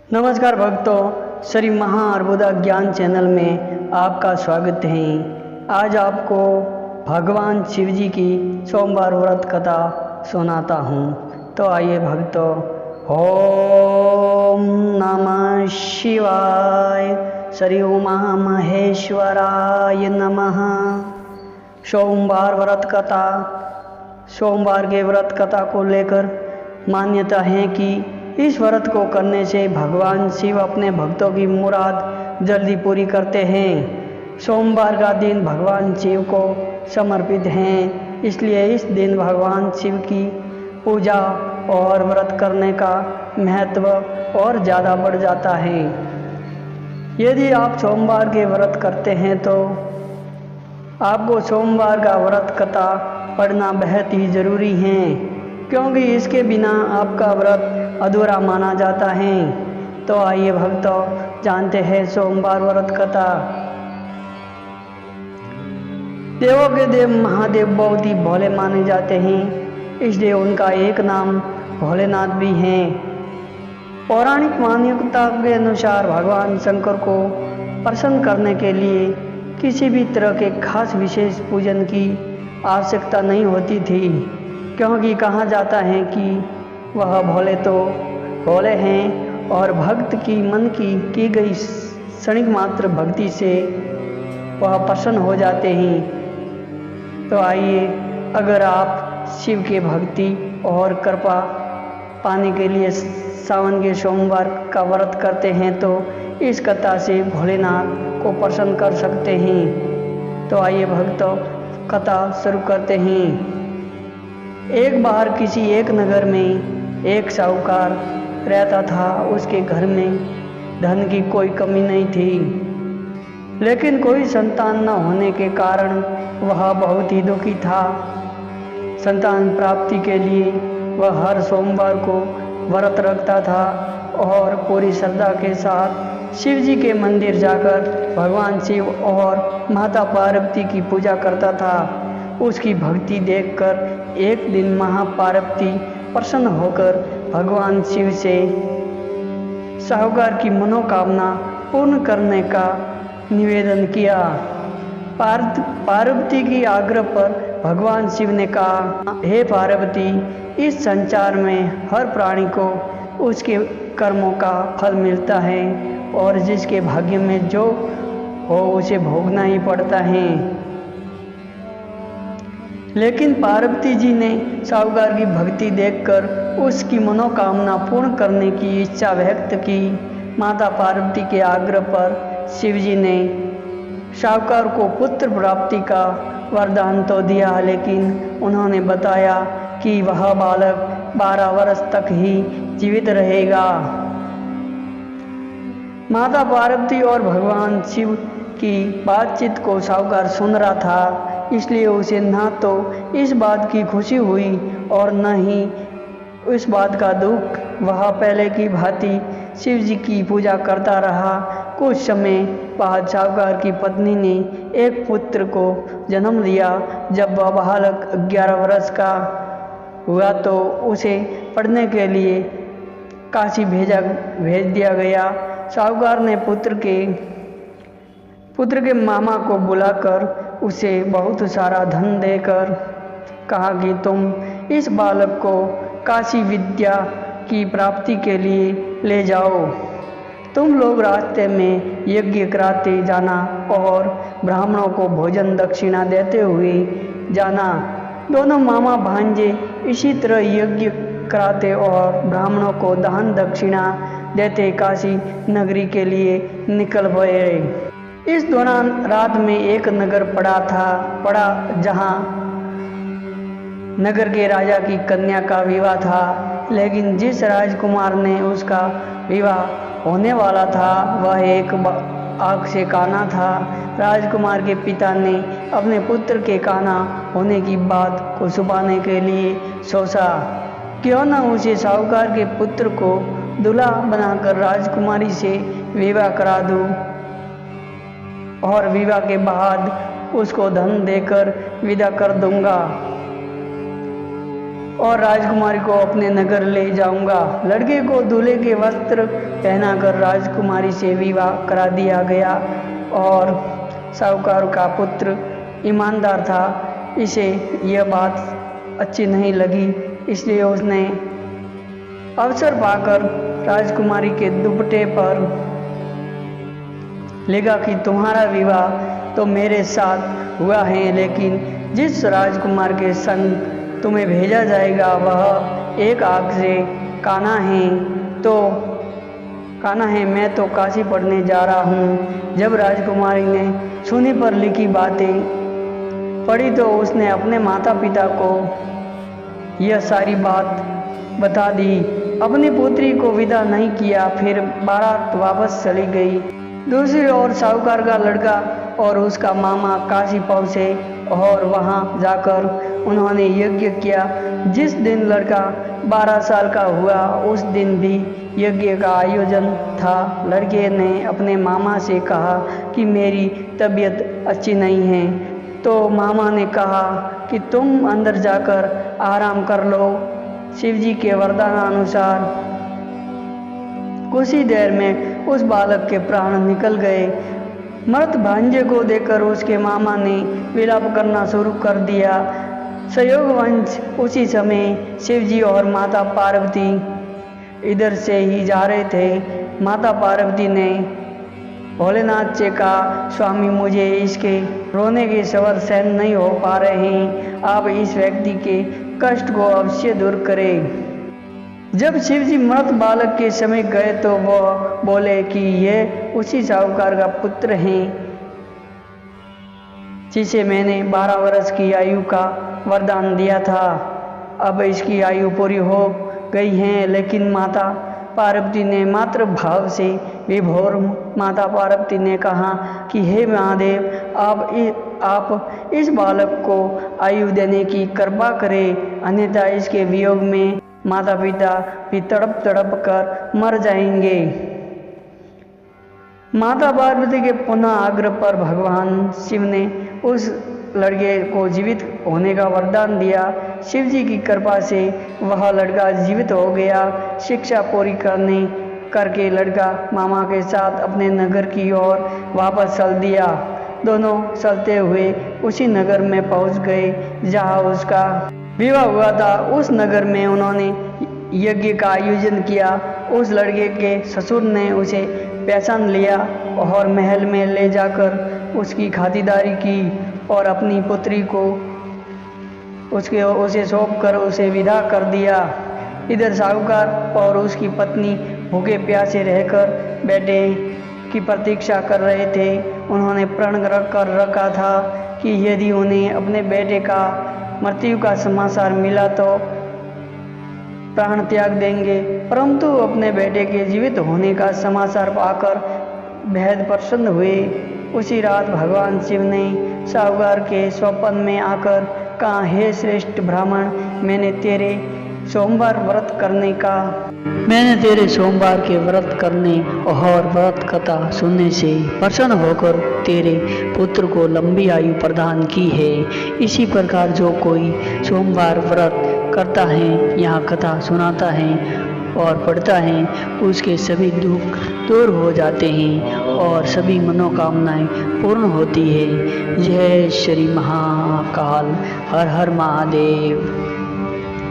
नमस्कार भक्तों, श्री महाअर्बुदा ज्ञान चैनल में आपका स्वागत है। आज आपको भगवान शिव जी की सोमवार व्रत कथा सुनाता हूँ। तो आइए भक्तों, ओम नमः शिवाय, श्री उमा महेश्वराय नमः। सोमवार व्रत कथा। सोमवार के व्रत कथा को लेकर मान्यता है कि इस व्रत को करने से भगवान शिव अपने भक्तों की मुराद जल्दी पूरी करते हैं। सोमवार का दिन भगवान शिव को समर्पित है, इसलिए इस दिन भगवान शिव की पूजा और व्रत करने का महत्व और ज़्यादा बढ़ जाता है। यदि आप सोमवार के व्रत करते हैं तो आपको सोमवार का व्रत कथा पढ़ना बेहद ही ज़रूरी है, क्योंकि इसके बिना आपका व्रत अधूरा माना जाता है। तो आइए भक्तों, जानते हैं सोमवार व्रत कथा। देवों के देव महादेव बहुत ही भोले माने जाते हैं, इसलिए उनका एक नाम भोलेनाथ भी है। पौराणिक मान्यता के अनुसार भगवान शंकर को प्रसन्न करने के लिए किसी भी तरह के खास विशेष पूजन की आवश्यकता नहीं होती थी, क्योंकि कहा जाता है कि वह भोले तो भोले हैं और भक्त की मन की गई क्षणिक मात्र भक्ति से वह प्रसन्न हो जाते हैं। तो आइए, अगर आप शिव के भक्ति और कृपा पाने के लिए सावन के सोमवार का व्रत करते हैं तो इस कथा से भोलेनाथ को प्रसन्न कर सकते हैं। तो आइए भक्तों, कथा शुरू करते हैं। एक बार किसी एक नगर में एक साहूकार रहता था। उसके घर में धन की कोई कमी नहीं थी, लेकिन कोई संतान न होने के कारण वह बहुत ही दुखी था। संतान प्राप्ति के लिए वह हर सोमवार को व्रत रखता था और पूरी श्रद्धा के साथ शिव जी के मंदिर जाकर भगवान शिव और माता पार्वती की पूजा करता था। उसकी भक्ति देखकर एक दिन महापार्वती प्रसन्न होकर भगवान शिव से साहूकार की मनोकामना पूर्ण करने का निवेदन किया। पार्वती की आग्रह पर भगवान शिव ने कहा, हे पार्वती, इस संसार में हर प्राणी को उसके कर्मों का फल मिलता है और जिसके भाग्य में जो हो उसे भोगना ही पड़ता है। लेकिन पार्वती जी ने साहूकार की भक्ति देखकर उसकी मनोकामना पूर्ण करने की इच्छा व्यक्त की। माता पार्वती के आग्रह पर शिव जी ने साहूकार को पुत्र प्राप्ति का वरदान तो दिया, लेकिन उन्होंने बताया कि वह बालक 12 वर्ष तक ही जीवित रहेगा। माता पार्वती और भगवान शिव की बातचीत को साहूकार सुन रहा था, इसलिए उसे न तो इस बात की खुशी हुई और न ही इस बात का दुख। वह पहले की भांति शिव जी की पूजा करता रहा। कुछ समय बाद साहूकार की पत्नी ने एक पुत्र को जन्म दिया। जब वह बालक 11 वर्ष का हुआ तो उसे पढ़ने के लिए काशी भेज दिया गया। साहूकार ने पुत्र के मामा को बुलाकर उसे बहुत सारा धन देकर कहा कि तुम इस बालक को काशी विद्या की प्राप्ति के लिए ले जाओ। तुम लोग रास्ते में यज्ञ कराते जाना और ब्राह्मणों को भोजन दक्षिणा देते हुए जाना। दोनों मामा भांजे इसी तरह यज्ञ कराते और ब्राह्मणों को दान दक्षिणा देते काशी नगरी के लिए निकल पड़े। इस दौरान रात में एक नगर पड़ा जहां नगर के राजा की कन्या का विवाह था, लेकिन जिस राजकुमार ने उसका विवाह होने वाला था वह एक आँख से काना था। राजकुमार के पिता ने अपने पुत्र के काना होने की बात को छुपाने के लिए सोचा, क्यों न उसे साहूकार के पुत्र को दूल्हा बनाकर राजकुमारी से विवाह करा दूं और विवाह के बाद उसको धन देकर विदा कर दूंगा। और राजकुमारी को अपने नगर ले जाऊंगा। लड़के को दूल्हे के वस्त्र पहनाकर राजकुमारी से विवाह करा दिया गया और साहूकार का पुत्र ईमानदार था। इसे यह बात अच्छी नहीं लगी, इसलिए उसने अवसर पाकर राजकुमारी के दुपट्टे पर लिखा कि तुम्हारा विवाह तो मेरे साथ हुआ है, लेकिन जिस राजकुमार के संग तुम्हें भेजा जाएगा वह एक आग से काना है। मैं तो काशी पढ़ने जा रहा हूँ। जब राजकुमारी ने सुनी पर लिखी बातें पढ़ी तो उसने अपने माता पिता को यह सारी बात बता दी। अपनी पुत्री को विदा नहीं किया, फिर बारात वापस चली गई। दूसरी ओर साहूकार का लड़का और उसका मामा काशी पहुँचे और वहाँ जाकर उन्होंने यज्ञ किया। जिस दिन लड़का 12 साल का हुआ उस दिन भी यज्ञ का आयोजन था। लड़के ने अपने मामा से कहा कि मेरी तबीयत अच्छी नहीं है, तो मामा ने कहा कि तुम अंदर जाकर आराम कर लो। शिवजी के वरदानानुसार कुछ ही देर में उस बालक के प्राण निकल गए। मृत भांजे को देखकर उसके मामा ने विलाप करना शुरू कर दिया। संयोगवश उसी समय शिवजी और माता पार्वती इधर से ही जा रहे थे। माता पार्वती ने भोलेनाथ से कहा, स्वामी मुझे इसके रोने के स्वर सहन नहीं हो पा रहे हैं, आप इस व्यक्ति के कष्ट को अवश्य दूर करें। जब शिवजी मृत बालक के समीप गए तो वह बोले कि ये उसी साहूकार का पुत्र हैं जिसे मैंने 12 वर्ष की आयु का वरदान दिया था। अब इसकी आयु पूरी हो गई है। लेकिन माता पार्वती ने मातृ भाव से विभोर माता पार्वती ने कहा कि हे महादेव, आप इस बालक को आयु देने की कृपा करें, अन्यथा इसके वियोग में माता पिता भी तड़प तड़प कर मर जाएंगे। माता पार्वती के पुनः आग्रह पर भगवान शिव ने उस लड़के को जीवित होने का वरदान दिया। शिव जी की कृपा से वह लड़का जीवित हो गया। शिक्षा पूरी करके लड़का मामा के साथ अपने नगर की ओर वापस चल दिया। दोनों चलते हुए उसी नगर में पहुंच गए जहां उसका विवाह हुआ था। उस नगर में उन्होंने यज्ञ का आयोजन किया। उस लड़के के ससुर ने उसे पहचान लिया और महल में ले जाकर उसकी खातिरदारी की और अपनी पुत्री को उसे सौंपकर उसे विदा कर दिया। इधर साहूकार और उसकी पत्नी भूखे प्यासे रहकर बेटे की प्रतीक्षा कर रहे थे। उन्होंने प्रण कर रखा था कि यदि उन्हें अपने बेटे का मृत्यु का समाचार मिला तो प्राण त्याग देंगे, परंतु अपने बेटे के जीवित होने का समाचार पाकर बेहद प्रसन्न हुए। उसी रात भगवान शिव ने साहूकार के स्वप्न में आकर कहा, हे श्रेष्ठ ब्राह्मण, मैंने तेरे सोमवार के व्रत करने और व्रत कथा सुनने से प्रसन्न होकर तेरे पुत्र को लंबी आयु प्रदान की है। इसी प्रकार जो कोई सोमवार व्रत करता है, यहाँ कथा सुनाता है और पढ़ता है, उसके सभी दुख दूर हो जाते हैं और सभी मनोकामनाएं पूर्ण होती है। जय श्री महाकाल, हर हर महादेव।